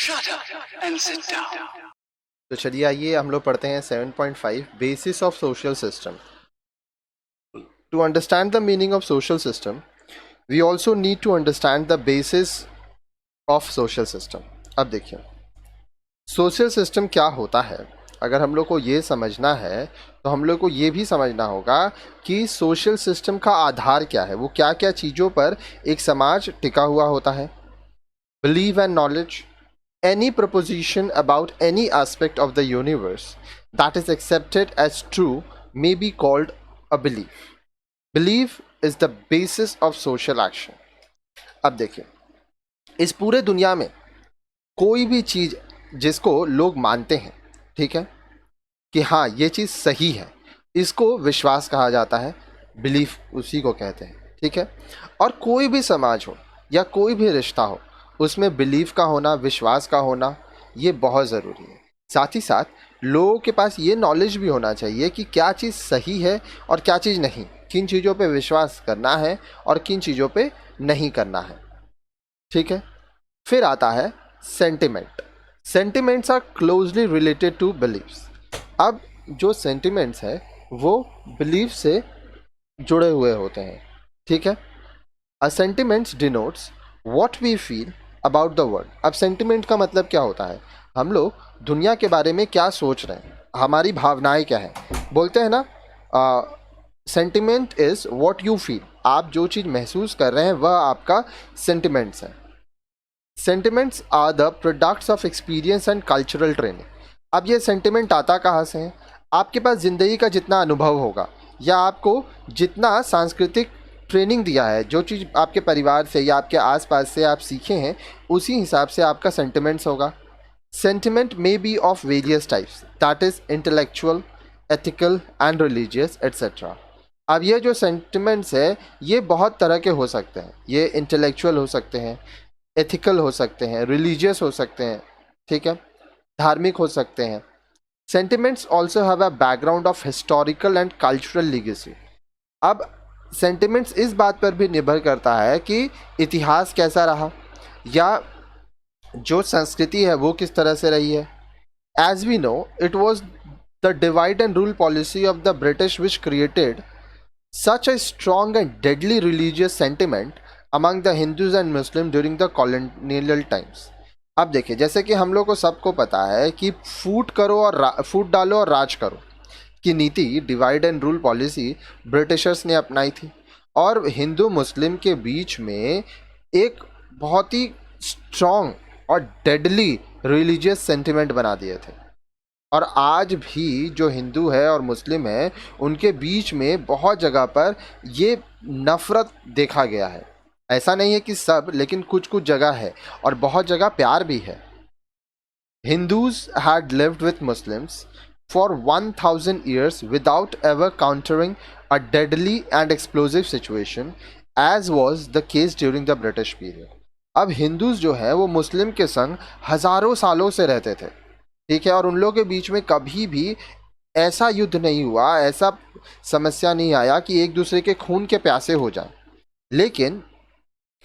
Shut up and sit down. तो चलिए आइए हम लोग पढ़ते हैं 7.5 basis of social system. To understand the meaning of social system we also need to understand the basis of social system. अब देखिए सोशल सिस्टम क्या होता है. अगर हम लोग को ये समझना है तो हम लोग को ये भी समझना होगा कि सोशल सिस्टम का आधार क्या है, वो क्या क्या चीज़ों पर एक समाज टिका हुआ होता है. Believe and knowledge. Any proposition about any aspect of the universe that is accepted as true may be called a belief. Belief is the basis of social action. अब देखिए इस पूरे दुनिया में कोई भी चीज़ जिसको लोग मानते हैं, ठीक है, कि हाँ ये चीज़ सही है, इसको विश्वास कहा जाता है. बिलीफ उसी को कहते हैं, ठीक है. और कोई भी समाज हो या कोई भी रिश्ता हो, उसमें बिलीफ का होना, विश्वास का होना, ये बहुत ज़रूरी है. साथ ही साथ लोगों के पास ये नॉलेज भी होना चाहिए कि क्या चीज़ सही है और क्या चीज़ नहीं, किन चीज़ों पे विश्वास करना है और किन चीज़ों पे नहीं करना है, ठीक है. फिर आता है sentiment. Sentiments are closely related to beliefs. अब जो सेंटिमेंट्स है वो बिलीफ से जुड़े हुए होते हैं, ठीक है. A sentiments denotes what we feel about the world. अब सेंटिमेंट का मतलब क्या होता है, हम लोग दुनिया के बारे में क्या सोच रहे हैं, हमारी भावनाएं क्या है. बोलते हैं ना sentiment is what you feel. आप जो चीज़ महसूस कर रहे हैं वह आपका सेंटिमेंट्स है. Sentiments are the products of experience and cultural training. अब ये सेंटिमेंट आता कहाँ से है, आपके पास ज़िंदगी का जितना अनुभव होगा या आपको जितना सांस्कृतिक ट्रेनिंग दिया है, जो चीज़ आपके परिवार से या आपके आसपास से आप सीखे हैं, उसी हिसाब से आपका सेंटिमेंट्स होगा. Sentiment may be of various types, that is intellectual, ethical and religious etcetera. अब ये जो सेंटिमेंट्स है ये बहुत तरह के हो सकते हैं. ये इंटेलेक्चुअल हो सकते हैं, एथिकल हो सकते हैं, रिलीजियस हो सकते हैं, ठीक है, धार्मिक हो सकते हैं. Sentiments also have a background of historical and cultural legacy. अब सेंटिमेंट्स इस बात पर भी निर्भर करता है कि इतिहास कैसा रहा या जो संस्कृति है वो किस तरह से रही है. As we know it was the divide and rule policy of the British which created such a strong and deadly religious sentiment among the Hindus and Muslim during the colonial times. अब देखिए जैसे कि हम लोग को सबको पता है कि फूट करो और फूट डालो और राज करो की नीति, divide and rule policy Britishers ने अपनाई थी और हिंदू मुस्लिम के बीच में एक बहुत ही स्ट्रॉन्ग और डेडली रिलीजियस सेंटिमेंट बना दिए थे. और आज भी जो हिंदू है और मुस्लिम है उनके बीच में बहुत जगह पर ये नफरत देखा गया है. ऐसा नहीं है कि सब, लेकिन कुछ कुछ जगह है और बहुत जगह प्यार भी है. Hindus had lived with Muslims for 1000 years without ever countering a deadly and explosive situation as was the case during the British period. अब हिंदूज जो है वो मुस्लिम के संग हज़ारों सालों से रहते थे, ठीक है, और उन लोगों के बीच में कभी भी ऐसा युद्ध नहीं हुआ, ऐसा समस्या नहीं आया कि एक दूसरे के खून के प्यासे हो जाए. लेकिन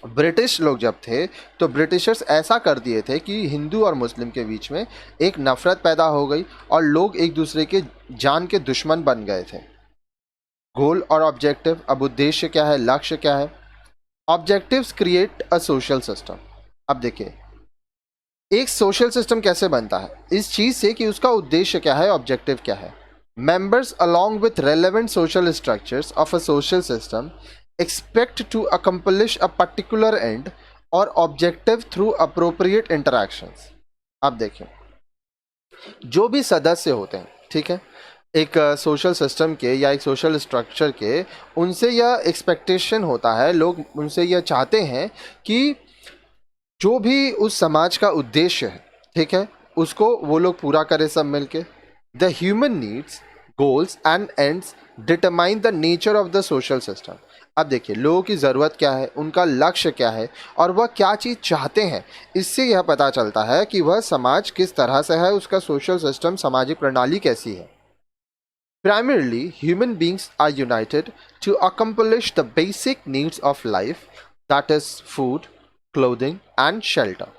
ब्रिटिश लोग जब थे तो ब्रिटिशर्स ऐसा कर दिए थे कि हिंदू और मुस्लिम के बीच में एक नफरत पैदा हो गई और लोग एक दूसरे के जान के दुश्मन बन गए थे. गोल और ऑब्जेक्टिव. अब उद्देश्य क्या है, लक्ष्य क्या है. Objectives create a social system. अब देखिए एक सोशल सिस्टम कैसे बनता है, इस चीज़ से कि उसका उद्देश्य क्या है, ऑब्जेक्टिव क्या है. Members along with relevant social structures of a social system expect to accomplish a particular end or objective through appropriate interactions. अब देखें जो भी सदस्य होते हैं, ठीक है, एक सोशल सिस्टम के या एक सोशल स्ट्रक्चर के, उनसे यह एक्सपेक्टेशन होता है, लोग उनसे यह चाहते हैं कि जो भी उस समाज का उद्देश्य है, ठीक है, उसको वो लोग पूरा करें सब मिलके. The human needs, goals and ends determine the nature of the social system. अब देखिए लोगों की ज़रूरत क्या है, उनका लक्ष्य क्या है और वह क्या चीज़ चाहते हैं, इससे यह पता चलता है कि वह समाज किस तरह से है, उसका सोशल सिस्टम, सामाजिक प्रणाली कैसी है. Primarily, human beings are united to accomplish the basic needs of life, that is food, clothing and shelter.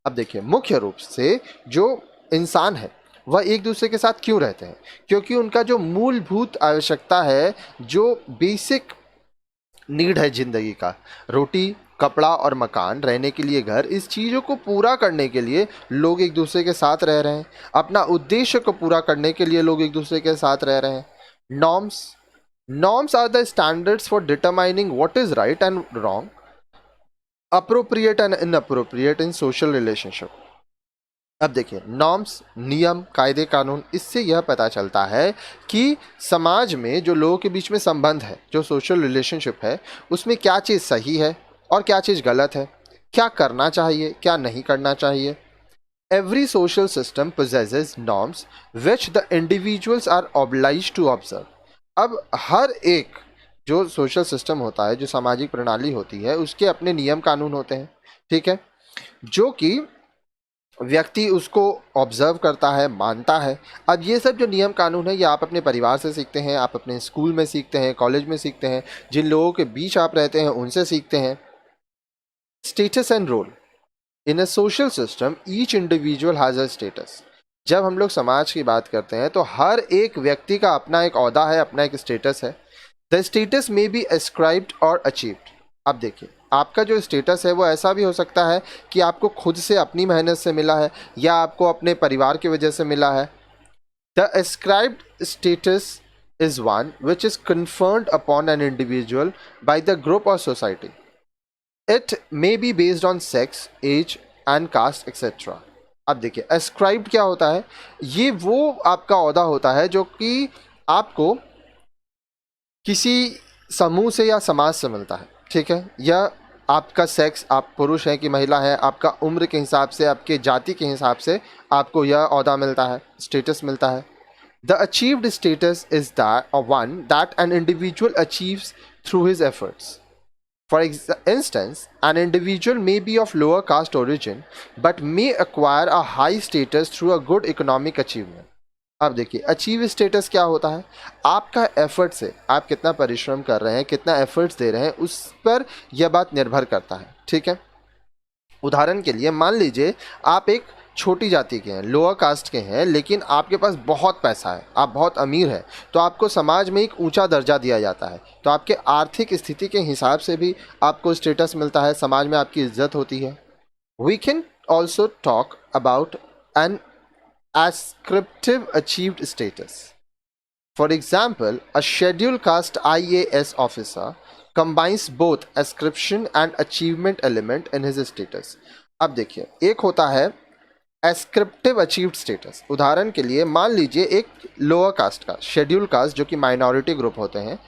अब देखिए, मुख्य रूप से जो इंसान है वह एक दूसरे के साथ क्यों रहते हैं? क्योंकि उनका जो मूलभूत आवश्यकता है, जो बेसिक नीड है जिंदगी का, रोटी, कपड़ा और मकान, रहने के लिए घर, इस चीज़ों को पूरा करने के लिए लोग एक दूसरे के साथ रह रहे हैं। अपना उद्देश्य को पूरा करने के लिए लोग एक दूसरे के साथ रह रहे हैं। Norms are the standards for determining what is right and wrong, appropriate and inappropriate in social relationship. अब देखिए, नॉर्म्स, नियम, कायदे कानून, इससे यह पता चलता है कि समाज में जो लोगों के बीच में संबंध है, जो सोशल रिलेशनशिप है, उसमें क्या चीज़ सही है और क्या चीज़ गलत है, क्या करना चाहिए, क्या नहीं करना चाहिए। Every social system possesses norms which the individuals are obliged to observe। अब हर एक जो सोशल सिस्टम होता है, जो सामाजिक प्रणाली होती है, उसके अपने नियम कानून होते हैं, ठीक है, जो कि व्यक्ति उसको ऑब्जर्व करता है, मानता है। अब ये सब जो नियम कानून है, ये आप अपने परिवार से सीखते हैं, आप अपने स्कूल में सीखते हैं, कॉलेज में सीखते हैं, जिन लोगों के बीच आप रहते हैं उनसे सीखते हैं। Status and role in a social system, each individual has a status. जब हम लोग समाज की बात करते हैं तो हर एक व्यक्ति का अपना एक ओहदा है, अपना एक स्टेटस है। The status may be ascribed और अचीव्ड। अब देखिए, आपका जो स्टेटस है वो ऐसा भी हो सकता है कि आपको खुद से, अपनी मेहनत से मिला है, या आपको अपने परिवार की वजह से मिला है। The ascribed status is one which is conferred upon an individual by the group और society. It may be based on sex, age and caste etcetera. अब देखिए, एस्क्राइब्ड क्या होता है? ये वो आपका ओहदा होता है जो कि आपको किसी समूह से या समाज से मिलता है, ठीक है, या आपका सेक्स, आप पुरुष हैं कि महिला है, आपका उम्र के हिसाब से, आपके जाति के हिसाब से आपको यह ओहदा मिलता है, स्टेटस मिलता है। The achieved status is that one that an individual achieves through his efforts. For instance, an individual may be of lower caste origin but may acquire a high status through a good economic achievement। अब देखिए, achieve status क्या होता है? आपका effort से, आप कितना परिश्रम कर रहे हैं, कितना एफर्ट्स दे रहे हैं, उस पर यह बात निर्भर करता है, ठीक है। उदाहरण के लिए मान लीजिए आप एक छोटी जाति के हैं, लोअर कास्ट के हैं, लेकिन आपके पास बहुत पैसा है, आप बहुत अमीर हैं, तो आपको समाज में एक ऊंचा दर्जा दिया जाता है। तो आपके आर्थिक स्थिति के हिसाब से भी आपको स्टेटस मिलता है, समाज में आपकी इज्जत होती है। We can also talk about an ascriptive achieved status। For example, a scheduled caste IAS officer combines both ascription and achievement element in his status। अब देखिए, एक होता है ascriptive achieved status। उदाहरण के लिए मान लीजिए एक लोअर कास्ट का, शेड्यूल कास्ट, जो कि माइनॉरिटी ग्रुप होते हैं,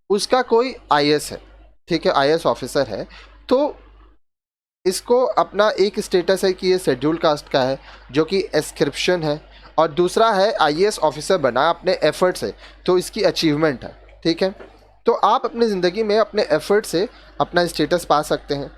उसका कोई IAS है, ठीक है, IAS ऑफिसर है, तो इसको अपना एक स्टेटस है कि ये शेड्यूल कास्ट का है, जो कि एस्क्रिप्शन है, और दूसरा है IAS ऑफिसर बना अपने एफर्ट से, तो इसकी अचीवमेंट है, ठीक है। तो आप अपनी ज़िंदगी में अपने एफर्ट से अपना स्टेटस पा सकते हैं।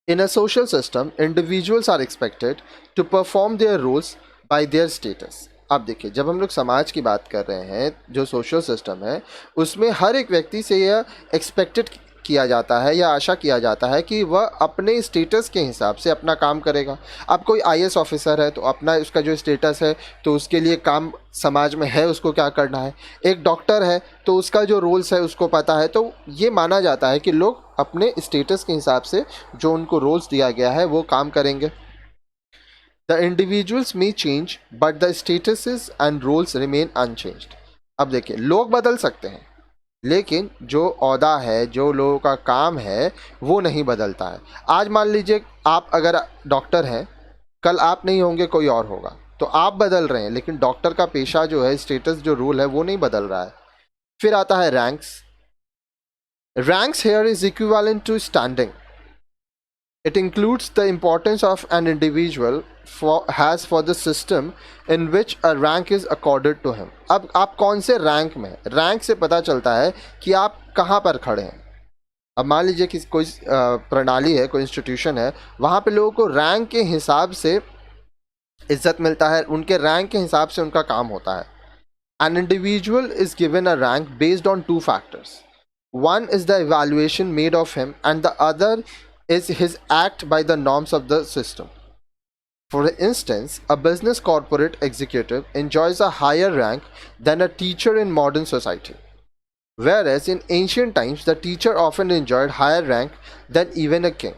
In a social system, individuals are expected to perform their roles by their status. अब देखिए, जब हम लोग समाज की बात कर रहे हैं, जो सोशल सिस्टम है, उसमें हर एक व्यक्ति से यह एक्सपेक्टेड किया जाता है या आशा किया जाता है कि वह अपने स्टेटस के हिसाब से अपना काम करेगा। अब कोई IAS ऑफिसर है तो अपना उसका जो स्टेटस है, तो उसके लिए काम समाज में है, उसको क्या करना है। एक डॉक्टर है तो उसका जो रोल्स है उसको पता है। तो ये माना जाता है कि लोग अपने स्टेटस के हिसाब से जो उनको रोल्स दिया गया है वो काम करेंगे। The individuals may change but the statuses and roles remain unchanged. अब देखिए, लोग बदल सकते हैं, लेकिन जो ओहदा है, जो लोगों का काम है, वो नहीं बदलता है। आज मान लीजिए आप अगर डॉक्टर हैं, कल आप नहीं होंगे, कोई और होगा, तो आप बदल रहे हैं, लेकिन डॉक्टर का पेशा जो है, स्टेटस जो रूल है, वो नहीं बदल रहा है। फिर आता है ranks here is equivalent to standing. It includes the importance of an individual has for the system in which a rank is accorded to him। अब आप कौन से रैंक में, रैंक से पता चलता है कि आप कहाँ पर खड़े हैं। अब मान लीजिए कि कोई प्रणाली है, कोई इंस्टीट्यूशन है, वहाँ पे लोगों को रैंक के हिसाब से इज्जत मिलता है, उनके रैंक के हिसाब से उनका काम होता है। An individual is given a rank based on two factors। One is the evaluation made of him and the other is his act by the norms of the system. For instance, a business corporate executive enjoys a higher rank than a teacher in modern society, whereas in ancient times the teacher often enjoyed higher rank than even a king.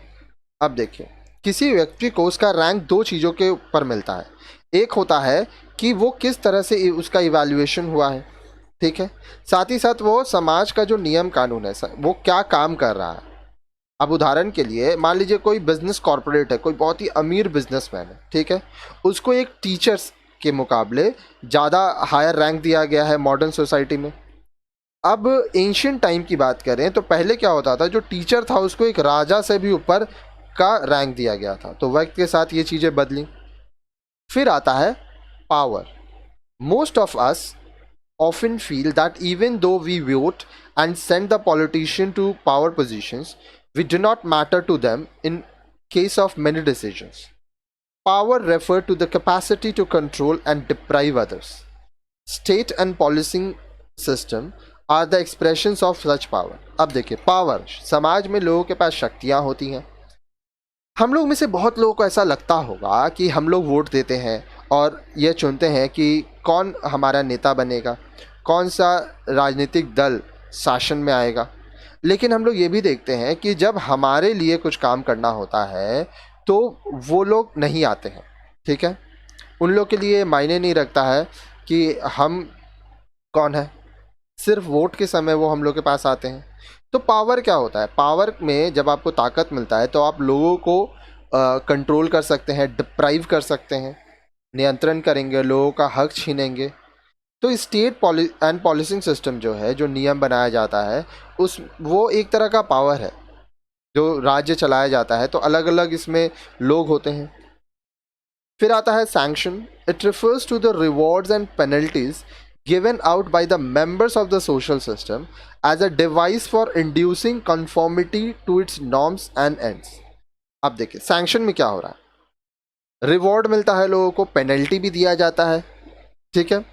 अब देखिए, किसी व्यक्ति को उसका rank दो चीज़ों के ऊपर मिलता है। एक होता है कि वो किस तरह से उसका इवैल्यूएशन हुआ है, ठीक है, साथ ही साथ वो समाज का जो नियम कानून है वो क्या काम कर रहा है। अब उदाहरण के लिए मान लीजिए कोई बिजनेस कॉर्पोरेट है, कोई बहुत ही अमीर बिजनेसमैन है, ठीक है, उसको एक टीचर्स के मुकाबले ज़्यादा हायर रैंक दिया गया है मॉडर्न सोसाइटी में। अब एंशियंट टाइम की बात करें तो पहले क्या होता था, जो टीचर था उसको एक राजा से भी ऊपर का रैंक दिया गया था। तो वक्त के साथ ये चीज़ें बदली। फिर आता है power. Most of us often feel that even though we vote and send the politician to power positions, we do not matter to them in case of many decisions. Power refer to the capacity to control and deprive others. State and policing system are the expressions of such power. अब देखिए, power, समाज में लोगों के पास शक्तियां होती हैं। हम लोग में से बहुत लोगों को ऐसा लगता होगा कि हम लोग वोट देते हैं और ये चुनते हैं कि कौन हमारा नेता बनेगा, कौन सा राजनीतिक दल शासन में आएगा। लेकिन हम लोग ये भी देखते हैं कि जब हमारे लिए कुछ काम करना होता है तो वो लोग नहीं आते हैं, ठीक है। उन लोग के लिए मायने नहीं रखता है कि हम कौन है, सिर्फ वोट के समय वो हम लोग के पास आते हैं। तो पावर क्या होता है? पावर में जब आपको ताकत मिलता है तो आप लोगों को कंट्रोल कर सकते हैं, डिप्राइव कर सकते हैं, नियंत्रण करेंगे, लोगों का हक छीनेंगे। तो स्टेट एंड पॉलिसिंग सिस्टम जो है, जो नियम बनाया जाता है, वो एक तरह का पावर है जो राज्य चलाया जाता है। तो अलग अलग इसमें लोग होते हैं। फिर आता है sanction. It refers to the rewards and penalties given out by the members of the social system as a device for inducing conformity to its norms and ends. अब देखिए सैंक्शन में क्या हो रहा है, रिवॉर्ड मिलता है लोगों को, पेनल्टी भी दिया जाता है, ठीक है।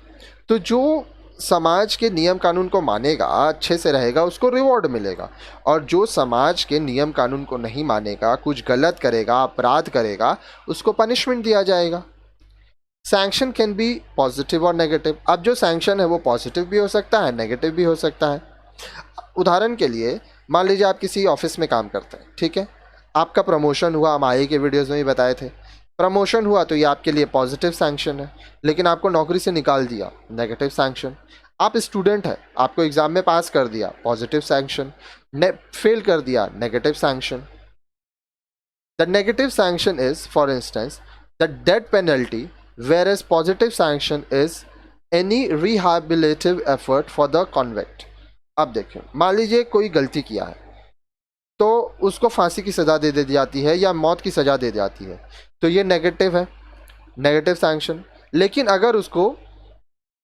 तो जो समाज के नियम कानून को मानेगा, अच्छे से रहेगा, उसको रिवॉर्ड मिलेगा, और जो समाज के नियम कानून को नहीं मानेगा, कुछ गलत करेगा, अपराध करेगा, उसको पनिशमेंट दिया जाएगा। सैंक्शन कैन बी पॉजिटिव और नेगेटिव। अब जो सैंक्शन है वो पॉजिटिव भी हो सकता है, नेगेटिव भी हो सकता है। उदाहरण के लिए मान लीजिए आप किसी ऑफिस में काम करते हैं, ठीक है, आपका प्रमोशन हुआ, हम आगे के वीडियोस में भी बताए थे, प्रमोशन हुआ तो ये आपके लिए पॉजिटिव सैंक्शन है। लेकिन आपको नौकरी से निकाल दिया, नेगेटिव सैंक्शन। आप स्टूडेंट है, आपको एग्जाम में पास कर दिया, पॉजिटिव सैंक्शन। फेल कर दिया, negative sanction. The negative sanction is for instance the death penalty, whereas positive sanction is any rehabilitative effort for the convict. अब देखिए, मान लीजिए कोई गलती किया है तो उसको फांसी की सज़ा दे दी जाती है या मौत की सज़ा दे दी जाती है, तो ये नेगेटिव है, नेगेटिव सैंक्शन। लेकिन अगर उसको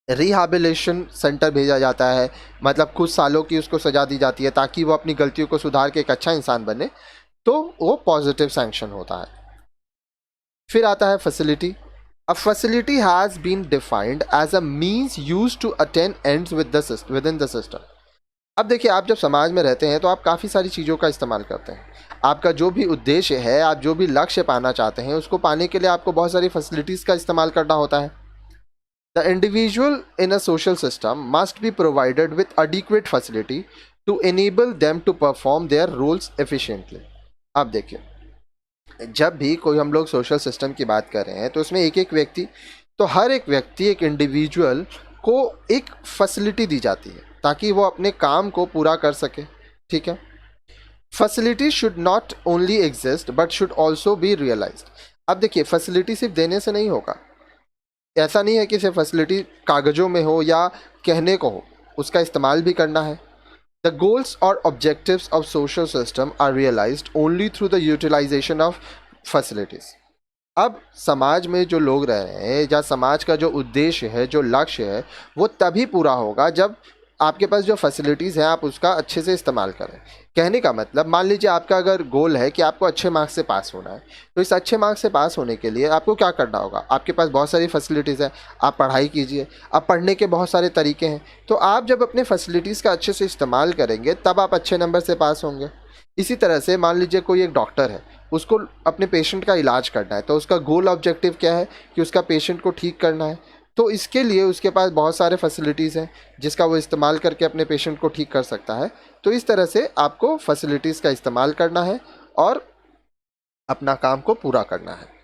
रिहैबिलिटेशन सेंटर भेजा जाता है, मतलब कुछ सालों की उसको सज़ा दी जाती है ताकि वो अपनी गलतियों को सुधार के एक अच्छा इंसान बने, तो वो पॉजिटिव सैंक्शन होता है। फिर आता है facility. A facility has been defined as a means used to attain ends within the system. अब देखिए, आप जब समाज में रहते हैं तो आप काफ़ी सारी चीज़ों का इस्तेमाल करते हैं। आपका जो भी उद्देश्य है, आप जो भी लक्ष्य पाना चाहते हैं, उसको पाने के लिए आपको बहुत सारी फैसिलिटीज़ का इस्तेमाल करना होता है। The individual in a social system must be provided with adequate facility to enable them to perform their roles efficiently. अब देखिए, जब भी कोई हम लोग सोशल सिस्टम की बात कर रहे हैं तो उसमें एक एक व्यक्ति, तो हर एक व्यक्ति, एक इंडिविजुअल को एक फैसिलिटी दी जाती है ताकि वो अपने काम को पूरा कर सके, ठीक है। Facility should not only exist but should also be realised. अब देखिए, फैसिलिटी सिर्फ देने से नहीं होगा। ऐसा नहीं है कि सिर्फ फैसिलिटी कागज़ों में हो या कहने को हो, उसका इस्तेमाल भी करना है। The goals or objectives of social system are realized only through the utilization of facilities. अब समाज में जो लोग रह रहे हैं या समाज का जो उद्देश्य है, जो लक्ष्य है, वो तभी पूरा होगा जब आपके पास जो फैसिलिटीज़ हैं आप उसका अच्छे से इस्तेमाल करें। कहने का मतलब, मान लीजिए आपका अगर गोल है कि आपको अच्छे मार्क्स से पास होना है, तो इस अच्छे मार्क्स से पास होने के लिए आपको क्या करना होगा? आपके पास बहुत सारी फैसिलिटीज़ है, आप पढ़ाई कीजिए। अब पढ़ने के बहुत सारे तरीके हैं, तो आप जब अपने फैसिलिटीज़ का अच्छे से इस्तेमाल करेंगे तब आप अच्छे नंबर से पास होंगे। इसी तरह से मान लीजिए कोई एक डॉक्टर है, उसको अपने पेशेंट का इलाज करना है, तो उसका गोल ऑब्जेक्टिव क्या है कि उसका पेशेंट को ठीक करना है। तो इसके लिए उसके पास बहुत सारे फैसिलिटीज़ हैं जिसका वो इस्तेमाल करके अपने पेशेंट को ठीक कर सकता है। तो इस तरह से आपको फैसिलिटीज़ का इस्तेमाल करना है और अपना काम को पूरा करना है।